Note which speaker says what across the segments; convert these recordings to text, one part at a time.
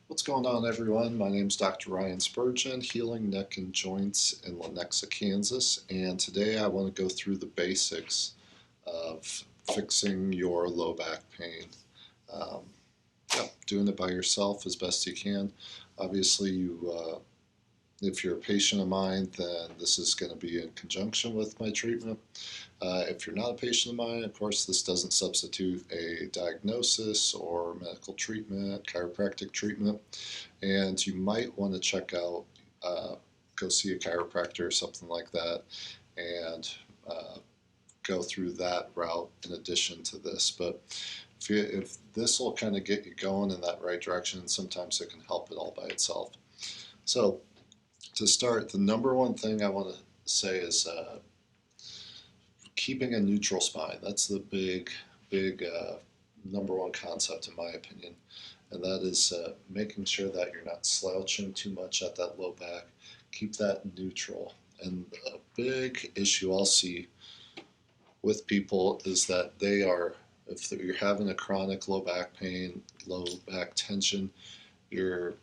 Speaker 1: What's going on, everyone? My name is Dr. Ryan Spurgeon, Healing Neck and Joints in Lenexa, Kansas, and today I want to go through the basics of fixing your low back pain. Um, Doing it by yourself as best you can. Obviously, if you're a patient of mine, then this is going to be in conjunction with my treatment. If you're not a patient of mine, of course, this doesn't substitute a diagnosis or medical treatment, chiropractic treatment, and you might want to check out, go see a chiropractor or something like that, and uh, go through that route in addition to this. But if this will kind of get you going in that right direction, sometimes it can help it all by itself. So to start, the number one thing I want to say is keeping a neutral spine. That's the big number one concept, in my opinion. And that is making sure that you're not slouching too much at that low back. Keep that neutral. And a big issue I'll see with people is that if you're having a chronic low back pain, low back tension, you're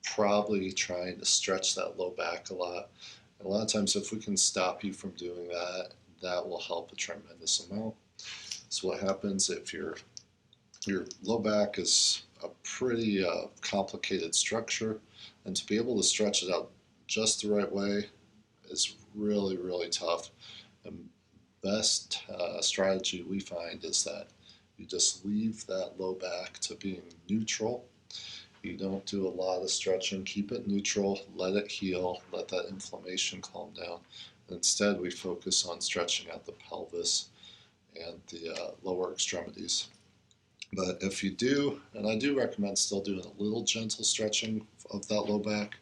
Speaker 1: probably trying to stretch that low back a lot. And a lot of times, if we can stop you from doing that, that will help a tremendous amount. So what happens if your low back is a pretty complicated structure, and to be able to stretch it out just the right way is really, really tough. And best strategy we find is that you just leave that low back to being neutral. You don't do a lot of stretching, keep it neutral, let it heal, let that inflammation calm down. Instead, we focus on stretching out the pelvis and the lower extremities. But if you do, and I do recommend still doing a little gentle stretching of that low back,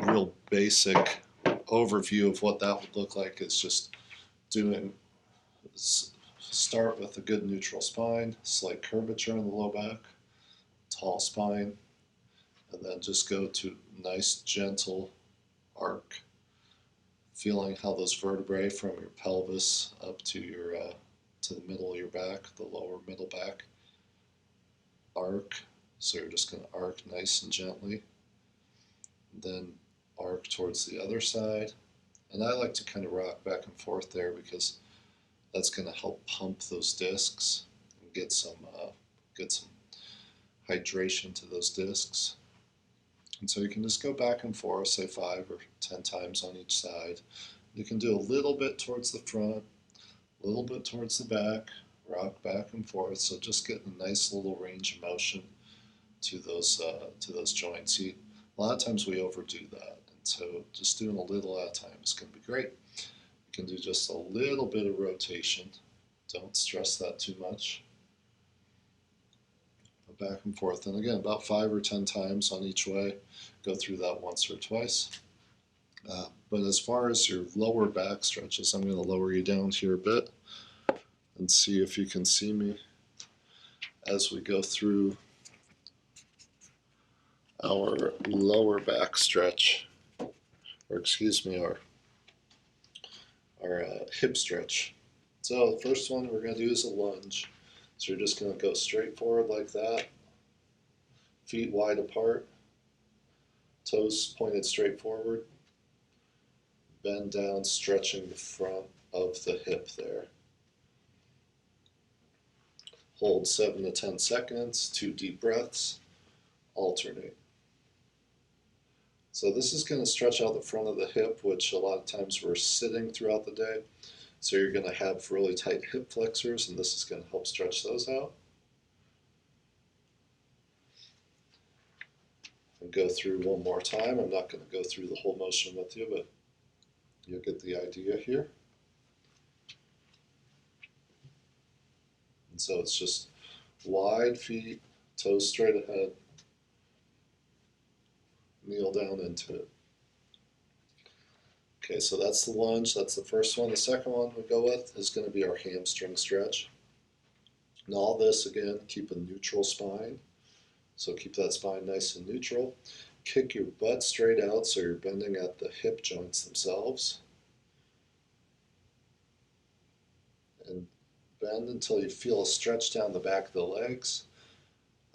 Speaker 1: real basic overview of what that would look like is just doing, start with a good neutral spine, slight curvature in the low back, tall spine, and then just go to nice gentle arc, feeling how those vertebrae from your pelvis up to your to the middle of your back, the lower middle back, arc. So you're just going to arc nice and gently, then arc towards the other side. And I like to kind of rock back and forth there because that's going to help pump those discs and get some hydration to those discs. And so you can just go back and forth, say 5 or 10 times on each side. You can do a little bit towards the front, a little bit towards the back, rock back and forth. So just get a nice little range of motion to those joints. See, a lot of times we overdo that, and so just doing a little at a time is going to be great. You can do just a little bit of rotation. Don't stress that too much. Back and forth, and again, about 5 or 10 times on each way. Go through that once or twice. But as far as your lower back stretches, I'm going to lower you down here a bit and see if you can see me as we go through our lower back stretch, or excuse me, our hip stretch. So the first one we're going to do is a lunge. So you're just going to go straight forward like that, feet wide apart, toes pointed straight forward, bend down, stretching the front of the hip there. Hold 7 to 10 seconds, 2 deep breaths, alternate. So this is going to stretch out the front of the hip, which a lot of times we're sitting throughout the day. So you're going to have really tight hip flexors, and this is going to help stretch those out. And go through one more time. I'm not going to go through the whole motion with you, but you'll get the idea here. And so it's just wide feet, toes straight ahead, kneel down into it. Okay, so that's the lunge. That's the first one. The second one we go with is going to be our hamstring stretch. And all this, again, keep a neutral spine. So keep that spine nice and neutral. Kick your butt straight out so you're bending at the hip joints themselves. And bend until you feel a stretch down the back of the legs.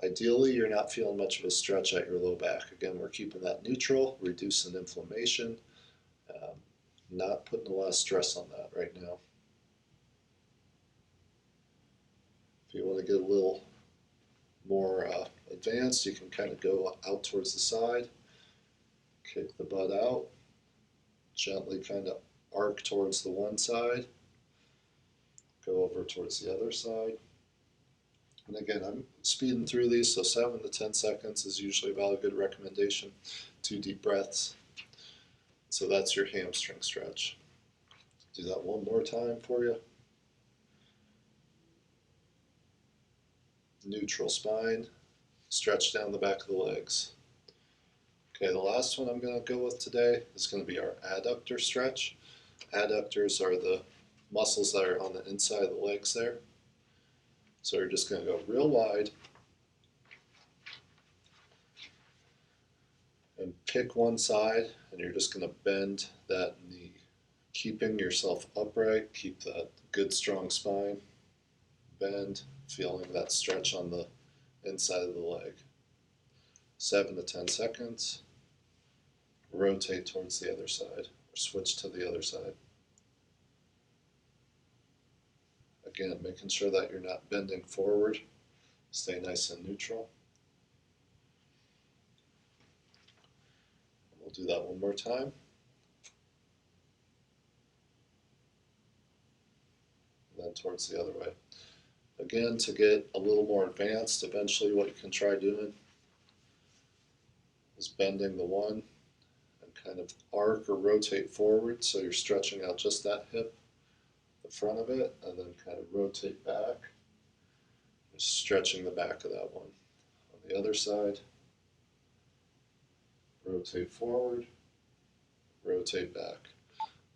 Speaker 1: Ideally, you're not feeling much of a stretch at your low back. Again, we're keeping that neutral, reducing inflammation, um, not putting a lot of stress on that right now. If you want to get a little more advanced, you can kind of go out towards the side, kick the butt out, gently kind of arc towards the one side, go over towards the other side. And again, I'm speeding through these, so 7 to 10 seconds is usually about a good recommendation. 2 deep breaths. So that's your hamstring stretch. Do that one more time for you. Neutral spine, stretch down the back of the legs. Okay, the last one I'm going to go with today is going to be our adductor stretch. Adductors are the muscles that are on the inside of the legs there. So you're just going to go real wide and pick one side, and you're just going to bend that knee, keeping yourself upright, keep that good strong spine, bend, feeling that stretch on the inside of the leg. 7 to 10 seconds, rotate towards the other side, or switch to the other side. Again, making sure that you're not bending forward, stay nice and neutral. We'll do that one more time. And then towards the other way. Again, to get a little more advanced, eventually what you can try doing is bending the one and kind of arc or rotate forward so you're stretching out just that hip, the front of it, and then kind of rotate back, just stretching the back of that one. On the other side, rotate forward, rotate back.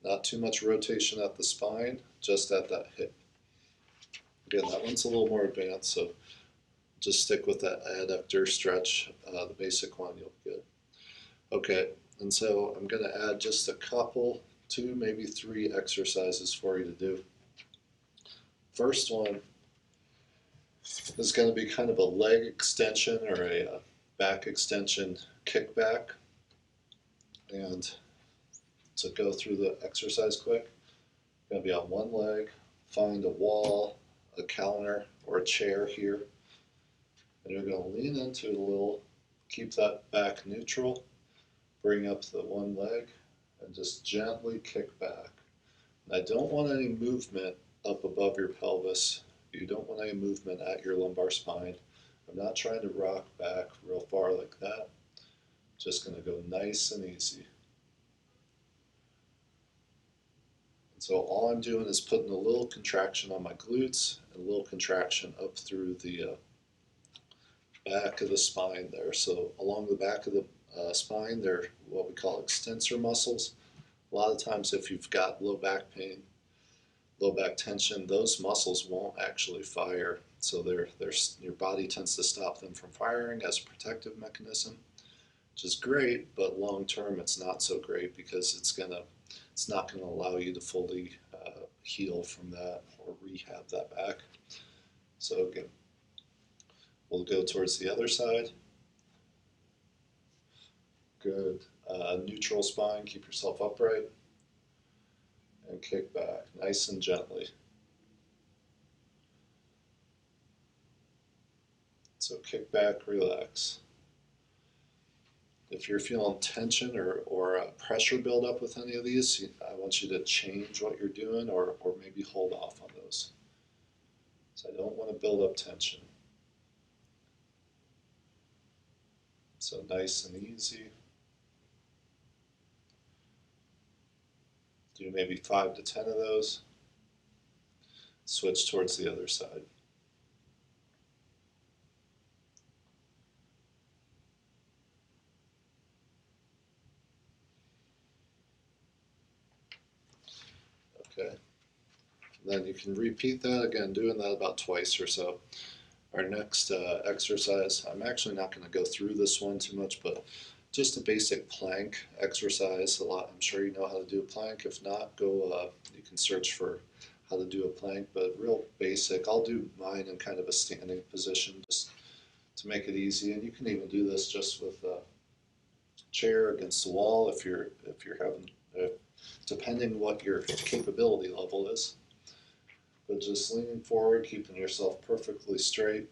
Speaker 1: Not too much rotation at the spine, just at that hip. Again, that one's a little more advanced, so just stick with that adductor stretch, the basic one, you'll be good. Okay, and so I'm going to add just a couple, 2, maybe 3 exercises for you to do. First one is going to be kind of a leg extension or a back extension kickback. And to go through the exercise quick, you're going to be on one leg, find a wall, a counter, or a chair here, and you're going to lean into it a little, keep that back neutral, bring up the one leg, and just gently kick back. And I don't want any movement up above your pelvis. You don't want any movement at your lumbar spine. I'm not trying to rock back real far like that. Just going to go nice and easy. And so all I'm doing is putting a little contraction on my glutes and a little contraction up through the back of the spine there. So along the back of the spine, they're what we call extensor muscles. A lot of times if you've got low back pain, low back tension, those muscles won't actually fire. So your body tends to stop them from firing as a protective mechanism, which is great, but long term it's not so great because it's not going to allow you to fully heal from that or rehab that back. So again, we'll go towards the other side. Good. Neutral spine, keep yourself upright. And kick back, nice and gently. So kick back, relax. If you're feeling tension or pressure build up with any of these, I want you to change what you're doing or maybe hold off on those. So I don't want to build up tension. So nice and easy. Do maybe 5 to 10 of those. Switch towards the other side. Okay. Then you can repeat that again, doing that about twice or so. Our next exercise, I'm actually not going to go through this one too much, but just a basic plank exercise. I'm sure you know how to do a plank. If not, you can search for how to do a plank, but real basic. I'll do mine in kind of a standing position, just to make it easy. And you can even do this just with a chair against the wall if you're having, depending what your capability level is. But just leaning forward, keeping yourself perfectly straight.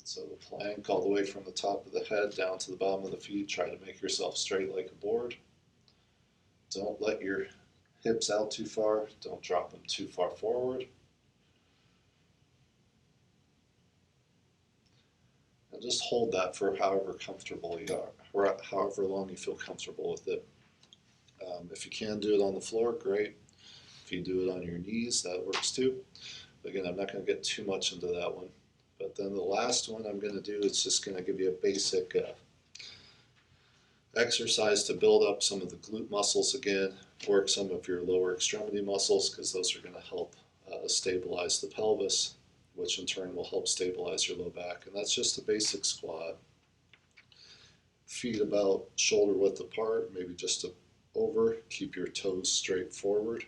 Speaker 1: So the plank all the way from the top of the head down to the bottom of the feet. Try to make yourself straight like a board. Don't let your hips out too far. Don't drop them too far forward. And just hold that for however comfortable you are, or however long you feel comfortable with it. If you can do it on the floor, great. If you do it on your knees, that works too. Again, I'm not going to get too much into that one. But then the last one I'm going to do is just going to give you a basic exercise to build up some of the glute muscles again, work some of your lower extremity muscles because those are going to help stabilize the pelvis, which in turn will help stabilize your low back. And that's just a basic squat. Feet about shoulder width apart, maybe just over. Keep your toes straight forward.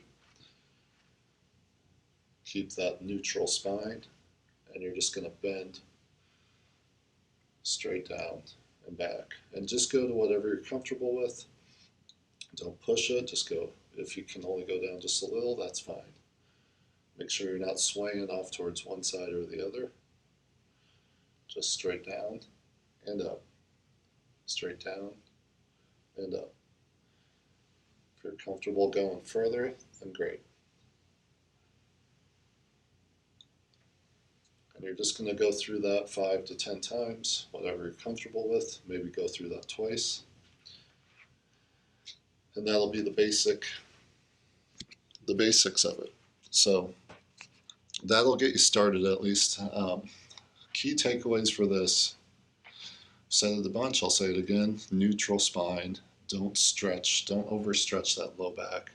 Speaker 1: Keep that neutral spine. And you're just going to bend straight down and back. And just go to whatever you're comfortable with. Don't push it, just go. If you can only go down just a little, that's fine. Make sure you're not swaying off towards one side or the other. Just straight down and up. Straight down and up. If you're comfortable going further, then great. And you're just going to go through that 5 to 10 times, whatever you're comfortable with. Maybe go through that twice. And that'll be the basics of it. So that'll get you started at least. Key takeaways for this. Said it a bunch, I'll say it again. Neutral spine. Don't stretch. Don't overstretch that low back.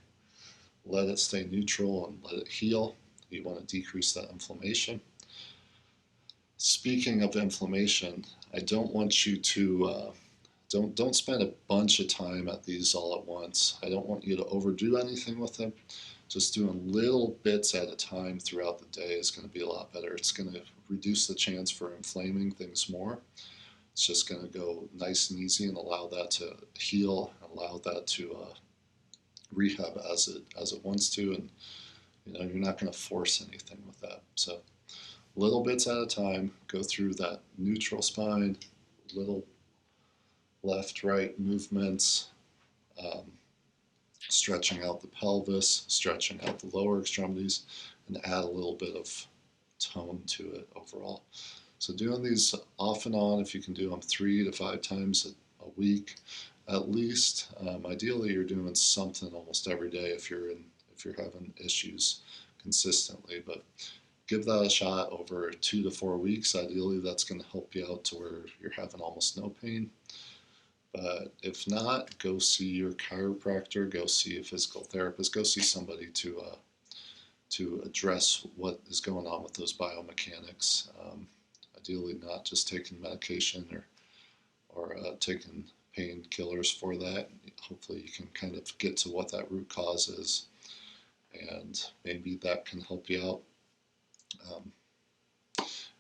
Speaker 1: Let it stay neutral and let it heal. You want to decrease that inflammation. Speaking of inflammation, I don't want you to don't spend a bunch of time at these all at once. I don't want you to overdo anything with them. Just doing little bits at a time throughout the day is going to be a lot better. It's going to reduce the chance for inflaming things more. It's just going to go nice and easy and allow that to heal, allow that to rehab as it wants to, and you're not going to force anything with that. So little bits at a time, go through that neutral spine, little left right movements, stretching out the pelvis, stretching out the lower extremities, and add a little bit of tone to it overall. So doing these off and on, if you can do them 3 to 5 times a week, at least. Ideally, you're doing something almost every day if you're having issues consistently. But give that a shot over 2 to 4 weeks. Ideally, that's going to help you out to where you're having almost no pain. But if not, go see your chiropractor, go see a physical therapist, go see somebody to address what is going on with those biomechanics. Ideally, not just taking medication or taking painkillers for that. Hopefully, you can kind of get to what that root cause is, and maybe that can help you out.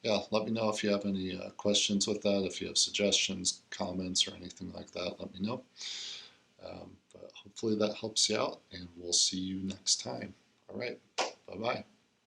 Speaker 1: Yeah, let me know if you have any questions with that. If you have suggestions, comments, or anything like that, let me know. But hopefully that helps you out, and we'll see you next time. All right, bye-bye.